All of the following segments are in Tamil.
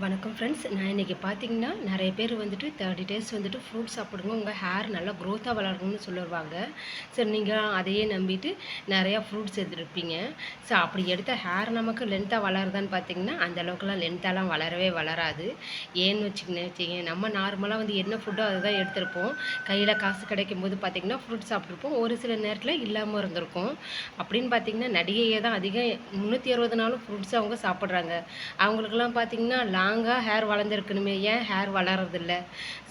வணக்கம் ஃப்ரெண்ட்ஸ். நான் இன்றைக்கி பார்த்தீங்கன்னா நிறைய பேர் வந்துட்டு 30 டேஸ் வந்துட்டு ஃப்ரூட் சாப்பிடுங்க, உங்கள் ஹேர் நல்லா க்ரோத்தாக வளரணும்னு சொல்லுவாங்க. சரி, நீங்கள் அதையே நம்பிட்டு நிறையா ஃப்ரூட்ஸ் எடுத்துருப்பீங்க. ஸோ அப்படி எடுத்த ஹேர் நமக்கு லென்த்தாக வளருதான்னு பார்த்தீங்கன்னா அந்த அளவுக்குலாம் லென்த்தாலாம் வளரவே வளராது. ஏன்னு வச்சுக்கங்க, நம்ம நார்மலாக வந்து என்ன ஃபுட்டோ அதை தான் எடுத்திருப்போம். கையில் காசு கிடைக்கும் போது பார்த்திங்கன்னா ஃப்ரூட் சாப்பிட்ருப்போம், ஒரு சில நேரத்தில் இல்லாமல் இருந்திருக்கும். அப்படின்னு பார்த்திங்கன்னா நடிகையை தான் அதிகம் 360 நாளும் ஃப்ரூட்ஸ் அவங்க சாப்பிட்றாங்க. அவங்களுக்கெல்லாம் பார்த்திங்கன்னா லாங்காக ஹேர் வளர்ந்துருக்கணுமே, ஏன் ஹேர் வளரதில்ல?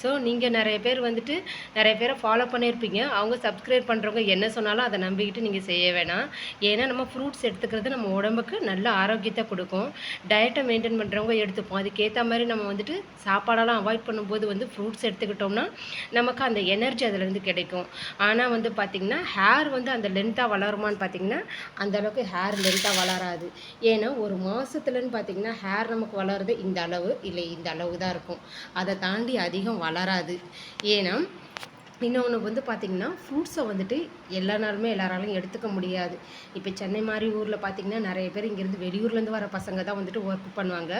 ஸோ நீங்கள் நிறைய பேர் வந்துட்டு நிறைய பேரை ஃபாலோ பண்ணியிருப்பீங்க. அவங்க சப்ஸ்கிரைப் பண்ணுறவங்க என்ன சொன்னாலும் அதை நம்பிக்கிட்டு நீங்கள் செய்ய வேணாம். ஏன்னா நம்ம ஃப்ரூட்ஸ் எடுத்துக்கிறது நம்ம உடம்புக்கு நல்ல ஆரோக்கியத்தை கொடுக்கும். டயட்டை மெயின்டைன் பண்ணுறவங்க எடுத்துப்போம். அதுக்கேற்ற மாதிரி நம்ம வந்துட்டு சாப்பாடெல்லாம் அவாய்ட் பண்ணும்போது வந்து ஃப்ரூட்ஸ் எடுத்துக்கிட்டோம்னா நமக்கு அந்த எனர்ஜி அதிலேருந்து கிடைக்கும். ஆனால் வந்து பார்த்திங்கன்னா ஹேர் வந்து அந்த லென்த்தாக வளருமான்னு பார்த்திங்கன்னா அந்தளவுக்கு ஹேர் லென்த்தாக வளராது. ஏன்னா ஒரு மாதத்துலன்னு பார்த்திங்கன்னா ஹேர் நமக்கு வளருது இந்த அளவு, இல்லை இந்த அளவு தான் இருக்கும். அதை தாண்டி அதிகம் வளராது. ஏன்னா இன்னொன்று வந்து பார்த்திங்கன்னா ஃப்ரூட்ஸை வந்துட்டு எல்லா நாளுமே எல்லாராலையும் எடுத்துக்க முடியாது. இப்போ சென்னை மாதிரி ஊரில் பார்த்திங்கன்னா நிறைய பேர் இங்கேருந்து வெளியூர்லேருந்து வர பசங்க தான் வந்துட்டு ஒர்க் பண்ணுவாங்க.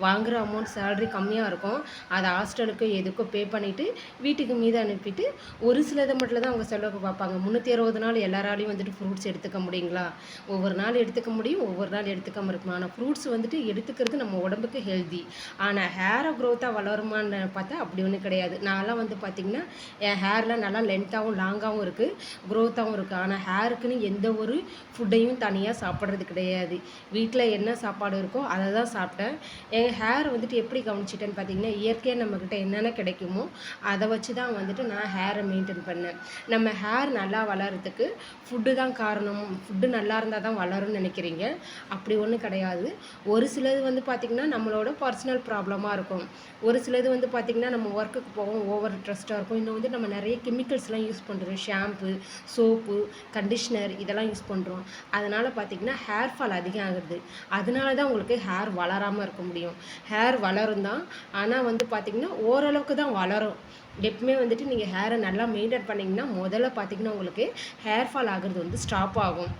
வாங்குகிற அமௌண்ட் சேலரி கம்மியாக இருக்கும். அதை ஹாஸ்டலுக்கு எதுக்கோ பே பண்ணிவிட்டு வீட்டுக்கு மீது அனுப்பிட்டு ஒரு சிலதை மட்டும் தான் அவங்க செலவுக்கு பார்ப்பாங்க. 360 நாள் எல்லாராலையும் வந்துட்டு ஃப்ரூட்ஸ் எடுத்துக்க முடியுங்களா? ஒவ்வொரு நாள் எடுத்துக்க முடியும், ஒவ்வொரு நாள் எடுத்துக்காமல் இருக்கும். ஆனால் ஃப்ரூட்ஸ் வந்துட்டு எடுத்துக்கிறது நம்ம உடம்புக்கு ஹெல்தி. ஆனால் ஹேரை க்ரோத்தாக வளருமான்னு பார்த்தா அப்படி ஒன்றும் கிடையாது. நான்லாம் வந்து பார்த்திங்கன்னா என் ஹேர்லாம் நல்லா லென்த்தாகவும் லாங்காகவும் இருக்குது, க்ரோத்தாகவும் இருக்குது. ஆனால் ஹேருக்குன்னு எந்த ஒரு ஃபுட்டையும் தனியாக சாப்பிட்றது கிடையாது. வீட்டில் என்ன சாப்பாடு இருக்கோ அதை தான் சாப்பிட்டேன். என் ஹேர் வந்துட்டு எப்படி கவனிச்சிட்டேன்னு பார்த்தீங்கன்னா, இயற்கையாக நம்மக்கிட்ட என்னென்ன கிடைக்குமோ அதை வச்சு தான் வந்துட்டு நான் ஹேரை மெயின்டைன் பண்ணேன். நம்ம ஹேர் நல்லா வளர்கிறதுக்கு ஃபுட்டு தான் காரணம், ஃபுட்டு நல்லா இருந்தால் தான் வளரும்னு நினைக்கிறீங்க. அப்படி ஒன்றும் கிடையாது. ஒரு சிலது வந்து பார்த்திங்கன்னா நம்மளோட பர்சனல் ப்ராப்ளமாக இருக்கும். ஒரு சிலது வந்து பார்த்திங்கன்னா நம்ம ஒர்க்குக்கு போவோம், ஓவர் ட்ரெஸ்ட்டாக இருக்கும். இன்னும் வந்து நம்ம நிறைய கெமிக்கல்ஸ்லாம் யூஸ் பண்ணுறோம். ஷாம்பு, சோப்பு, கண்டிஷ்னர் இதெல்லாம் யூஸ் பண்ணுறோம். அதனால் பார்த்திங்கன்னா ஹேர் ஃபால் அதிகம் ஆகுது. அதனால தான் உங்களுக்கு ஹேர் வளராமல் இருக்க முடியும். ஹேர் வளரும் தான், ஆனால் வந்து பார்த்திங்கன்னா ஓரளவுக்கு தான் வளரும். எப்பவுமே வந்துட்டு நீங்கள் ஹேரை நல்லா மெயின்டைன் பண்ணிங்கன்னா முதல்ல பார்த்திங்கன்னா உங்களுக்கு ஹேர் ஃபால் ஆகுறது வந்து ஸ்டாப் ஆகும்.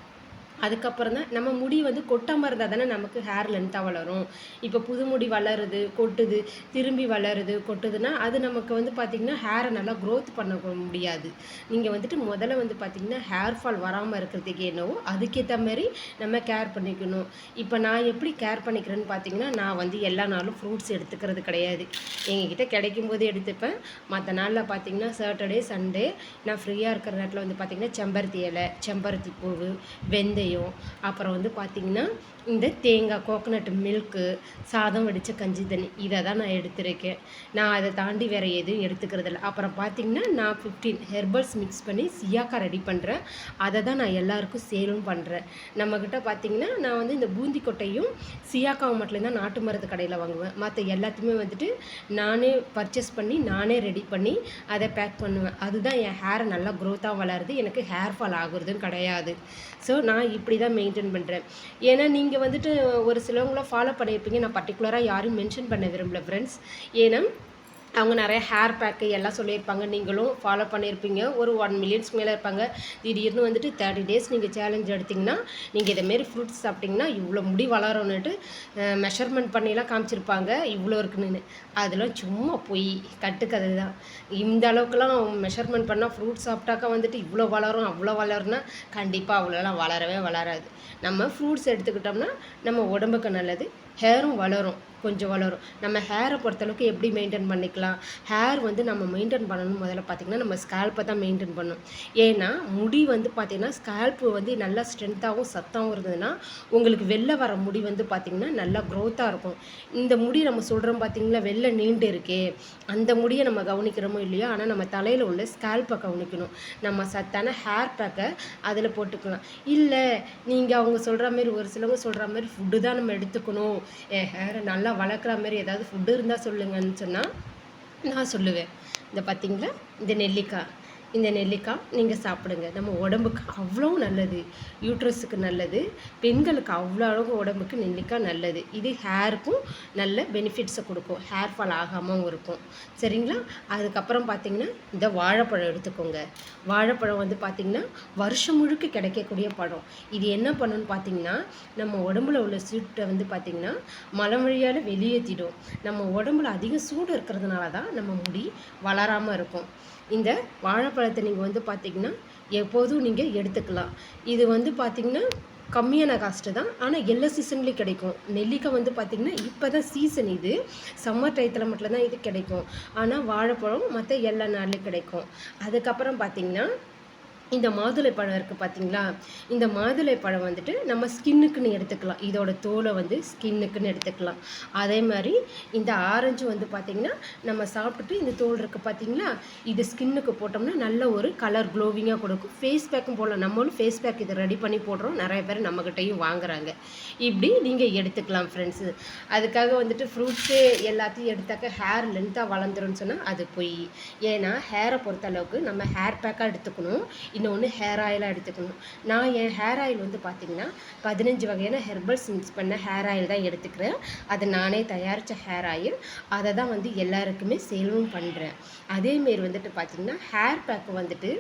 அதுக்கப்புறம் தான் நம்ம முடி வந்து கொட்டாமல் இருந்தால் தானே நமக்கு ஹேர் லென்த்தாக வளரும். இப்போ புது முடி வளருது, கொட்டுது, திரும்பி வளருது, கொட்டுதுன்னா அது நமக்கு வந்து பார்த்திங்கன்னா ஹேரை நல்லா க்ரோத் பண்ண முடியாது. நீங்கள் வந்துட்டு முதல்ல வந்து பார்த்திங்கன்னா ஹேர் ஃபால் வராமல் இருக்கிறதுக்கு என்னவோ அதுக்கேற்ற மாதிரி நம்ம கேர் பண்ணிக்கணும். இப்போ நான் எப்படி கேர் பண்ணிக்கிறேன்னு பார்த்திங்கன்னா, நான் வந்து எல்லா நாளும் ஃப்ரூட்ஸ் எடுத்துக்கிறது கிடையாது. எங்ககிட்ட கிடைக்கும் போது எடுத்துப்பேன். மற்ற நாளில் பார்த்திங்கன்னா சாட்டர்டே, சண்டே நான் ஃப்ரீயாக இருக்கிற நேரத்தில் வந்து பார்த்திங்கன்னா செம்பருத்தி இலை, செம்பருத்தி பூவு, வெந்தயம், அப்புறம் வந்து பார்த்திங்கன்னா இந்த தேங்காய், கோகனட் மில்க்கு, சாதம் வடித்த கஞ்சி தண்ணி இதை தான் நான் எடுத்துருக்கேன். நான் அதை தாண்டி வேறு எதுவும் எடுத்துக்கிறதில்ல. அப்புறம் பார்த்திங்கன்னா நான் 15 ஹெர்பல்ஸ் மிக்ஸ் பண்ணி சியாக்கா ரெடி பண்ணுறேன். அதை தான் நான் எல்லாருக்கும் சேலும் பண்ணுறேன். நம்மக்கிட்ட பார்த்திங்கன்னா நான் வந்து இந்த பூந்தி கொட்டையும் சியாக்காவும் மட்டும் தான் நாட்டு மருந்து கடையில் வாங்குவேன். மற்ற எல்லாத்தையுமே வந்துட்டு நானே பர்ச்சேஸ் பண்ணி நானே ரெடி பண்ணி அதை பேக் பண்ணுவேன். அதுதான் என் ஹேரை நல்லா க்ரோத்தாக வளருது, எனக்கு ஹேர் ஃபால் ஆகுறதுன்னு கிடையாது. ஸோ நான் இப்படி தான் மெயின்டைன் பண்ணுறேன். ஏன்னா நீங்கள் வந்துட்டு ஒரு சிலவங்கள ஃபாலோ பண்ணியிருப்பீங்க. நான் பர்டிகுலராக யாரும் மென்ஷன் பண்ண விரும்பல ஃப்ரெண்ட்ஸ். ஏன்னா அவங்க நிறைய ஹேர் பேக்கு எல்லாம் சொல்லியிருப்பாங்க, நீங்களும் ஃபாலோ பண்ணியிருப்பீங்க. ஒரு 1 மில்லியன்ஸ்க்கு மேலே இருப்பாங்க. திடீர்னு வந்துட்டு 30 டேஸ் நீங்கள் சேலஞ்ச் எடுத்திங்கன்னா, நீங்கள் இதேமாரி ஃப்ரூட்ஸ் சாப்பிட்டிங்கன்னா இவ்வளோ முடி வளரும்னுட்டு மெஷர்மெண்ட் பண்ணிலாம் காமிச்சிருப்பாங்க, இவ்வளோ இருக்குன்னு. அதெல்லாம் சும்மா பொய், கட்டுக்கதை தான். இந்த அளவுக்குலாம் மெஷர்மெண்ட் பண்ணால் ஃப்ரூட்ஸ் சாப்பிட்டாக்கா வந்துட்டு இவ்வளோ வளரும் அவ்வளோ வளரும்னா கண்டிப்பாக அவ்வளோலாம் வளரவே வளராது. நம்ம ஃப்ரூட்ஸ் எடுத்துக்கிட்டோம்னா நம்ம உடம்புக்கு நல்லது, ஹேரும் வளரும், கொஞ்சம் வளரும். நம்ம ஹேரை பொறுத்தளவுக்கு எப்படி மெயின்டைன் பண்ணிக்கலாம்? ஹேர் வந்து நம்ம மெயின்டைன் பண்ணணும் முதல்ல பார்த்திங்கன்னா நம்ம ஸ்கேல்ப்பை தான் மெயின்டைன் பண்ணணும். ஏன்னா முடி வந்து பார்த்திங்கன்னா ஸ்கேல்ப்பு வந்து நல்லா ஸ்ட்ரென்த்தாகவும் சத்தாகவும் இருந்ததுன்னா உங்களுக்கு வெளில வர முடி வந்து பார்த்திங்கன்னா நல்லா க்ரோத்தாக இருக்கும். இந்த முடி நம்ம சொல்கிறோம் பார்த்திங்களா, வெளில நீண்டு இருக்கே, அந்த முடியை நம்ம கவனிக்கிறோமோ இல்லையோ, ஆனால் நம்ம தலையில் உள்ள ஸ்கேல்ப்பை கவனிக்கணும். நம்ம சத்தான ஹேர் பேக்கை அதில் போட்டுக்கலாம். இல்லை நீங்கள் அவங்க சொல்கிற மாதிரி, ஒரு சிலவங்க சொல்கிற மாதிரி ஃபுட்டு தான் நம்ம எடுத்துக்கணும், என் ஹேரை நல்லா வளர்க்குற மாதிரி ஏதாவது ஃபுட்டு இருந்தால் சொல்லுங்கன்னு சொன்னால் நான் சொல்லுவேன். இந்த பார்த்திங்களா, இந்த நெல்லிக்காய், இந்த நெல்லிக்காய் நீங்கள் சாப்பிடுங்க. நம்ம உடம்புக்கு அவ்வளோ நல்லது. யூட்ரஸுக்கு நல்லது. பெண்களுக்கு அவ்வளோ அளவுக்கு உடம்புக்கு நெல்லிக்காய் நல்லது. இது ஹேருக்கும் நல்ல பெனிஃபிட்ஸை கொடுக்கும். ஹேர் ஃபால் ஆகாமவும் இருக்கும். சரிங்களா? அதுக்கப்புறம் பார்த்தீங்கன்னா, இந்த வாழைப்பழம் எடுத்துக்கோங்க. வாழைப்பழம் வந்து பார்த்திங்கன்னா, வருஷம் முழுக்க கிடைக்கக்கூடிய பழம். இது என்ன பண்ணுன்னு பார்த்தீங்கன்னா, நம்ம உடம்புல உள்ள சூட்டை வந்து பார்த்திங்கன்னா, மலம் வழியால் வெளியேற்றிடும். நம்ம உடம்புல அதிக சூடு இருக்கிறதுனால தான் நம்ம முடி வளராமல் இருக்கும். இந்த வாழைப்பழத்தை நீங்கள் வந்து பார்த்திங்கன்னா எப்போதும் நீங்கள் எடுத்துக்கலாம். இது வந்து பார்த்திங்கன்னா கம்மியான காஸ்ட்டு தான். ஆனால் எல்லா சீசன்லேயும் கிடைக்கும். நெல்லிக்காய் வந்து பார்த்திங்கன்னா இப்போ தான் சீசன் இது. சம்மர் டயத்தில் மட்டும் தான் இது கிடைக்கும். ஆனால் வாழைப்பழம் மற்ற எல்லா நாள்லேயும் கிடைக்கும். அதுக்கப்புறம் பார்த்திங்கன்னா இந்த மாதுளை பழம் இருக்குது பார்த்தீங்களா? இந்த மாதுளை பழம் வந்துட்டு நம்ம ஸ்கின்னுக்குன்னு எடுத்துக்கலாம். இதோட தோலை வந்து ஸ்கின்னுக்குன்னு எடுத்துக்கலாம். அதே மாதிரி இந்த ஆரஞ்சு வந்து பார்த்திங்கன்னா நம்ம சாப்பிட்டுட்டு இந்த தோல் இருக்குது பார்த்தீங்களா? இது ஸ்கின்னுக்கு போட்டோம்னா நல்ல ஒரு கலர் க்ளோவிங்காக கொடுக்கும். ஃபேஸ் பேக்கும் போடலாம். நம்மளும் ஃபேஸ் பேக் இதை ரெடி பண்ணி போடுறோம். நிறைய பேர் நம்மக்கிட்டையும் வாங்குறாங்க. இப்படி நீங்கள் எடுத்துக்கலாம் ஃப்ரெண்ட்ஸு. அதுக்காக வந்துட்டு ஃப்ரூட்ஸு எல்லாத்தையும் எடுத்தாக்க ஹேர் லென்த்தாக வளர்ந்துரும்னு சொன்னால் அது பொய். ஏன்னா ஹேரை பொறுத்தளவுக்கு நம்ம ஹேர் பேக்காக எடுத்துக்கணும். இன்னொன்று ஹேர் ஆயிலாக எடுத்துக்கணும். நான் என் ஹேர் ஆயில் வந்து பார்த்திங்கன்னா 15 வகையான ஹெர்பல்ஸ் மிக்ஸ் பண்ண ஹேர் ஆயில் தான் எடுத்துக்கிறேன். அது நானே தயாரித்த ஹேர் ஆயில். அதை தான் வந்து எல்லாருக்குமே சேலும் பண்ணுறேன். அதேமாரி வந்துட்டு பார்த்திங்கன்னா ஹேர் பேக்கு வந்துட்டு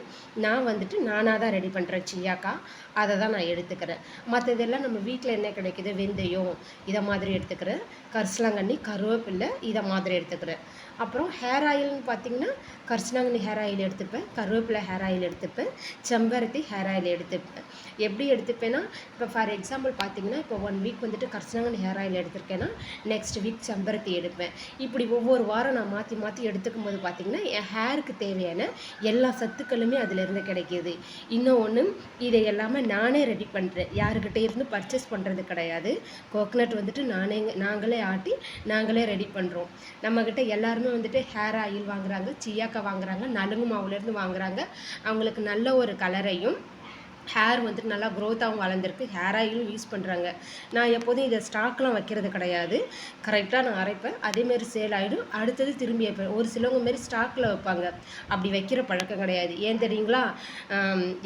நான் வந்துட்டு நானாக தான் ரெடி பண்ணுறேன். சியாக்கா அதை தான் நான் எடுத்துக்கிறேன். மற்றதெல்லாம் நம்ம வீட்டில் என்ன கிடைக்குது, வெந்தயம் இதை மாதிரி எடுத்துக்கிறேன். கரிசலாங்கண்ணி, கருவேப்பில்லை இதை மாதிரி எடுத்துக்கிறேன். அப்புறம் ஹேர் ஆயில்னு பார்த்திங்கன்னா கரிசலாங்கண்ணி ஹேர் ஆயில் எடுத்துப்பேன், கருவேப்பிலை ஹேர் ஆயில் எடுத்துப்பேன், செம்பருத்தி ஹேர் ஆயில் எடுத்துப்பேன். எப்படி எடுத்துப்பேன்னா, இப்போ ஃபார் எக்ஸாம்பிள் பார்த்திங்கன்னா இப்போ 1 வீக் வந்துட்டு கரிசலாங்கண்ணி ஹேர் ஆயில் எடுத்திருக்கேன்னா நெக்ஸ்ட் வீக் செம்பருத்தி எடுப்பேன். இப்படி ஒவ்வொரு வாரம் நான் மாற்றி மாற்றி எடுத்துக்கும் போது பார்த்திங்கன்னா என் ஹேருக்கு தேவையான எல்லா சத்துக்களுமே அதிலிருந்து கிடைக்கிது. இன்னொன்று, இதை எல்லாமே நானே ரெடி பண்ணுறேன். யாருக்கிட்டே இருந்து பர்ச்சேஸ் பண்ணுறது கிடையாது. கோகனட் வந்துட்டு நாங்களே ஆட்டி நாங்களே ரெடி பண்ணுறோம். நம்மக்கிட்ட எல்லாருமே வந்துட்டு ஹேர் ஆயில் வாங்குறாங்க, சியாக்கா வாங்குறாங்க, நலுங்கு மாவுலேருந்து வாங்குறாங்க. அவங்களுக்கு நல்ல ஒரு கலரையும் ஹேர் வந்துட்டு நல்லா க்ரோத்தாகவும் வளர்ந்துருக்கு. ஹேர் ஆயிலும் யூஸ் பண்ணுறாங்க. நான் எப்போதும் இதை ஸ்டாக்லாம் வைக்கிறது கிடையாது. கரெக்டாக நான் அரைப்பேன். அதேமாரி சேல் ஆகிடும். அடுத்தது திரும்பி வைப்பேன். ஒரு சிலவங்க மாரி ஸ்டாக்கில் வைப்பாங்க. அப்படி வைக்கிற பழக்கம் கிடையாது. ஏன் தெரியுங்களா?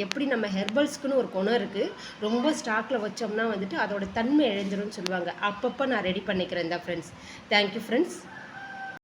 எப்படி நம்ம ஹெர்பல்ஸ்க்குன்னு ஒரு குணம் இருக்குது. ரொம்ப ஸ்டாக்கில் வச்சோம்னா வந்துட்டு அதோட தன்மை இழந்துரும்னு சொல்லுவாங்க. அப்பப்போ நான் ரெடி பண்ணிக்கிறேன் தான் ஃப்ரெண்ட்ஸ். Thank you friends.